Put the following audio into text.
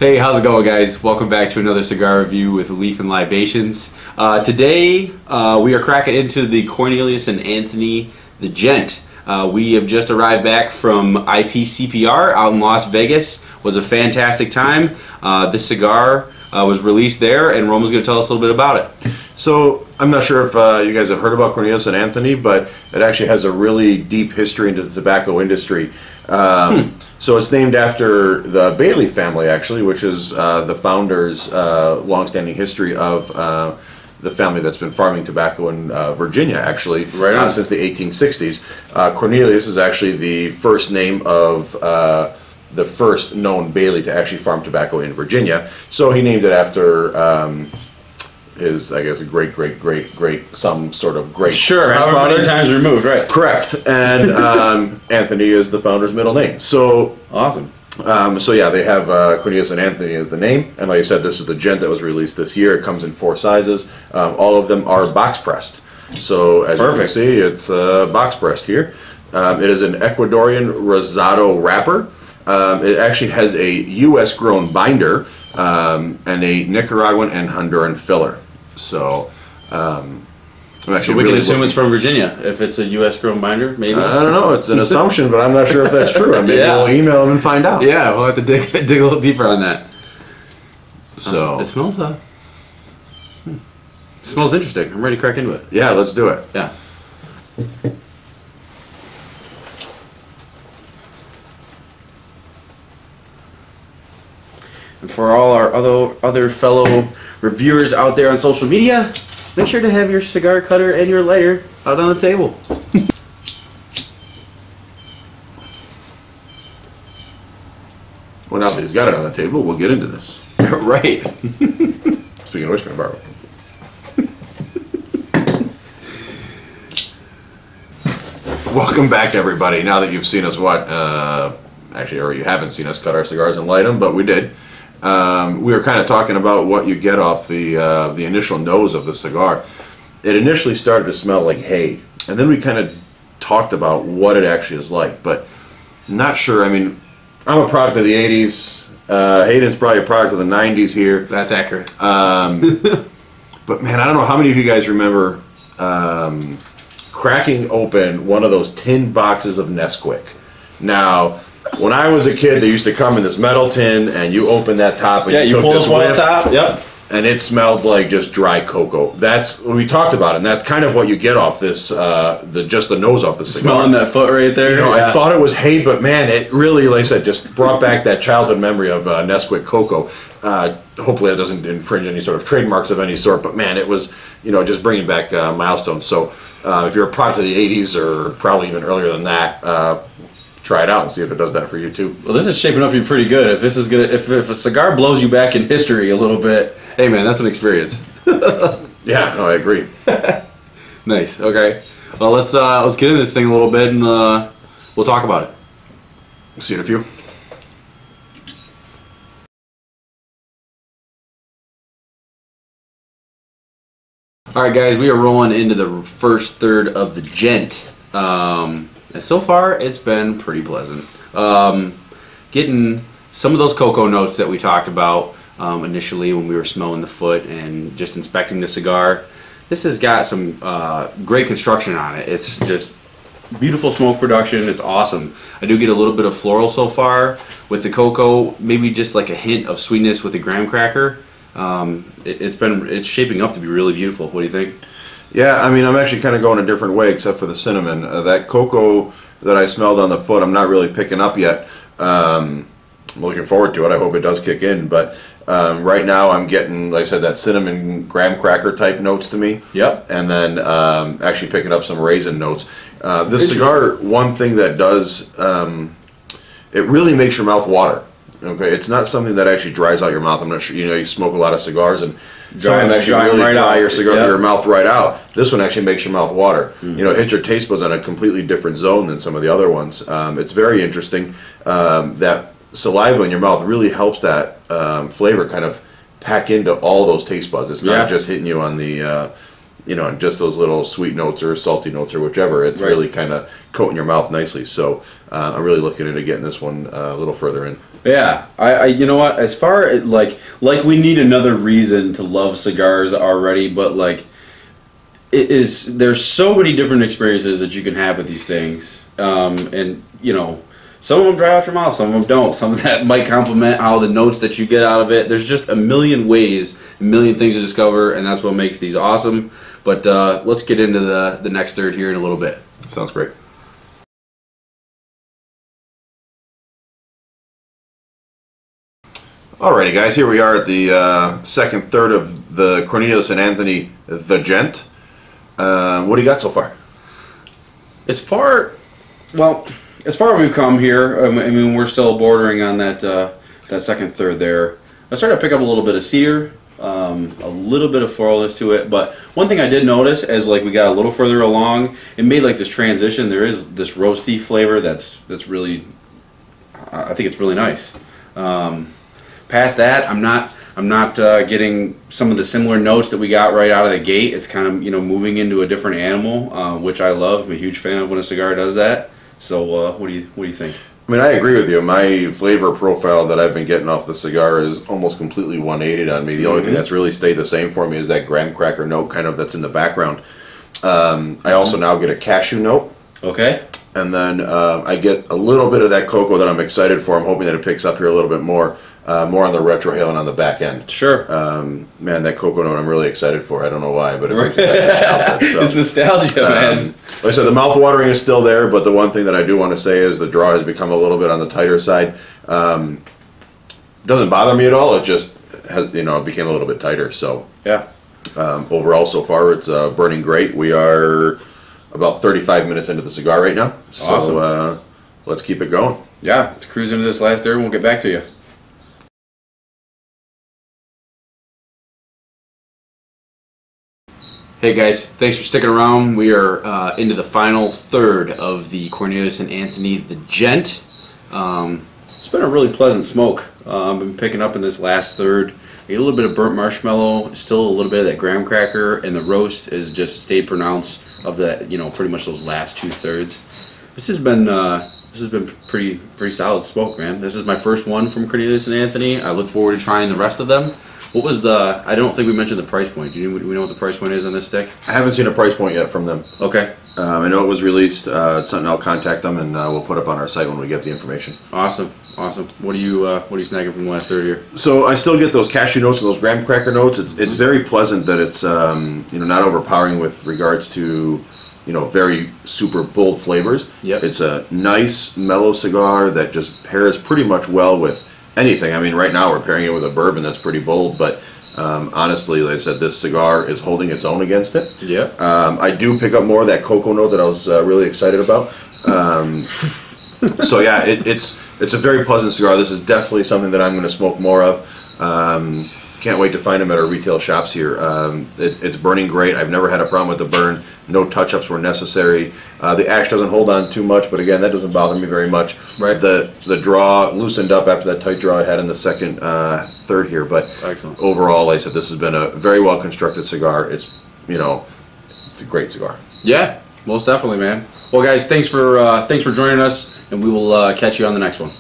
Hey, how's it going, guys? Welcome back to another cigar review with Leaf and Libations. Today, we are cracking into the Cornelius and Anthony, the Gent. We have just arrived back from IPCPR out in Las Vegas. It was a fantastic time. This cigar was released there, and Roman's going to tell us a little bit about it. So, I'm not sure if you guys have heard about Cornelius and Anthony, but it actually has a really deep history into the tobacco industry. So it's named after the Bailey family, actually, which is the founders' long-standing history of the family that's been farming tobacco in Virginia, actually, since the 1860s. Cornelius is actually the first name of the first known Bailey to actually farm tobacco in Virginia. So he named it after his, I guess, some sort of great Sure, however many times removed, right? Correct. And Anthony is the founder's middle name. So awesome. So yeah, they have Cornelius and Anthony as the name, and like I said, this is the Gent that was released this year. It comes in 4 sizes. All of them are box pressed. So as you can see, it's box pressed here. It is an Ecuadorian rosado wrapper. It actually has a U.S. grown binder and a Nicaraguan and Honduran filler. So, so we can assume it's from Virginia if it's a U.S. grown binder, maybe? I don't know. It's an assumption, but I'm not sure if that's true. Maybe we'll email them and find out. Yeah, we'll have to dig a little deeper on that. So it smells smells interesting. I'm ready to crack into it. Yeah, let's do it. Yeah. And for all our other fellow reviewers out there on social media, make sure to have your cigar cutter and your lighter out on the table. Well, now that he's got it on the table, we'll get into this. Right. Speaking of which, can I borrow? Welcome back, everybody. Now that you've seen us, actually, or you haven't seen us cut our cigars and light them, but we did. We were kind of talking about what you get off the initial nose of the cigar. It initially started to smell like hay, and then we kind of talked about what it actually is like, but I'm not sure. I mean, I'm a product of the 80s. Hayden's probably a product of the 90s here. That's accurate. But man, I don't know how many of you guys remember cracking open one of those tin boxes of Nesquik. Now, when I was a kid, they used to come in this metal tin, and you open that top, and you pull this one on top. Yep. And it smelled like just dry cocoa. That's what we talked about, and that's kind of what you get off this, just the nose off the cigar. Smelling that foot right there. You know, I thought it was hay, but man, it really, like I said, just brought back that childhood memory of Nesquik cocoa. Hopefully, that doesn't infringe any sort of trademarks of any sort, but man, it was, just bringing back milestones. So, if you're a product of the 80s or probably even earlier than that, try it out and see if it does that for you too. Well, this is shaping up to be pretty good. If this is gonna, if a cigar blows you back in history a little bit, hey man, that's an experience. Yeah, no, I agree. Nice. Okay. Well, let's get into this thing a little bit, and we'll talk about it. See you in a few. All right, guys, we are rolling into the first third of the Gent. And so far, it's been pretty pleasant. Getting some of those cocoa notes that we talked about initially when we were smelling the foot and just inspecting the cigar. This has got some great construction on it. It's just beautiful smoke production. It's awesome. I do get a little bit of floral so far with the cocoa, maybe just like a hint of sweetness with the graham cracker. It's shaping up to be really beautiful. What do you think? Yeah, I mean, I'm actually kind of going a different way, except for the cinnamon. That cocoa that I smelled on the foot, I'm not really picking up yet. I'm looking forward to it. I hope it does kick in. But right now, I'm getting, like I said, that cinnamon graham cracker type notes to me. Yep. And then actually picking up some raisin notes. This cigar, one thing that does, it really makes your mouth water. Okay, it's not something that actually dries out your mouth. I'm not sure, you smoke a lot of cigars and some of them actually really dry your mouth right out. This one actually makes your mouth water. Mm-hmm. It hits your taste buds on a completely different zone than some of the other ones. It's very interesting. That saliva in your mouth really helps that flavor kind of pack into all those taste buds. It's not just hitting you on the just those little sweet notes or salty notes or whichever. It's really kind of coating your mouth nicely. So I'm really looking into getting this one a little further in. Yeah, I you know what? As far as like we need another reason to love cigars already, but like it is. There's so many different experiences that you can have with these things, and you know, some of them dry out your mouth, some of them don't. Some of that might complement how the notes that you get out of it. There's just a million ways, a million things to discover, and that's what makes these awesome. But let's get into the next third here in a little bit. Sounds great. Alrighty, guys, here we are at the second third of the Cornelius and Anthony, the Gent. What do you got so far? As far as we've come here, I mean, we're still bordering on that second third there. I started to pick up a little bit of cedar, a little bit of floralness to it. But one thing I did notice as like we got a little further along, it made like this transition. There is this roasty flavor that's really, I think it's really nice. Past that, I'm not getting some of the similar notes that we got right out of the gate. It's kind of, you know, moving into a different animal, which I love. I'm a huge fan of when a cigar does that. So what do you think? I mean, I agree with you. My flavor profile that I've been getting off the cigar is almost completely 180'd on me. The only thing that's really stayed the same for me is that graham cracker note kind of that's in the background. I also now get a cashew note. Okay. And then I get a little bit of that cocoa that I'm excited for. I'm hoping that it picks up here a little bit more. More on the retrohale and on the back end. Sure. Man, that cocoa note I'm really excited for. I don't know why, but it brings me back to childhood. So, it's nostalgia, man. Like I said, the mouth watering is still there, but the one thing that I do want to say is the draw has become a little bit on the tighter side. Doesn't bother me at all. It just has, you know, it became a little bit tighter. So yeah. Overall, so far, it's burning great. We are about 35 minutes into the cigar right now. So awesome. Let's keep it going. Yeah, let's cruise into this last third and we'll get back to you. Hey guys, thanks for sticking around. We are into the final third of the Cornelius and Anthony, the Gent. It's been a really pleasant smoke. I've been picking up in this last third. A little bit of burnt marshmallow, still a little bit of that graham cracker, and the roast is just stayed pronounced of that, you know, pretty much those last 2/3. This has been pretty solid smoke, man. This is my first one from Cornelius and Anthony. I look forward to trying the rest of them. What was I don't think we mentioned the price point. Do we know what the price point is on this stick? I haven't seen a price point yet from them. Okay. I know it was released. It's something I'll contact them and we'll put up on our site when we get the information. Awesome. What are you snagging from the last third here? So I still get those cashew notes and those graham cracker notes. It's very pleasant that it's you know, not overpowering with regards to, you know, very super bold flavors. Yep. It's a nice mellow cigar that just pairs pretty much well with anything. I mean, right now we're pairing it with a bourbon that's pretty bold, but honestly, like I said, this cigar is holding its own against it. Yeah. I do pick up more of that cocoa note that I was really excited about. So yeah, it's a very pleasant cigar. This is definitely something that I'm going to smoke more of. Can't wait to find them at our retail shops here. It's burning great. I've never had a problem with the burn. No touch-ups were necessary. The ash doesn't hold on too much, but again, that doesn't bother me very much. Right. The draw loosened up after that tight draw I had in the second third here, but excellent. Overall, like I said, this has been a very well constructed cigar. It's, you know, it's a great cigar. Yeah, most definitely, man. Well, guys, thanks for joining us, and we will catch you on the next one.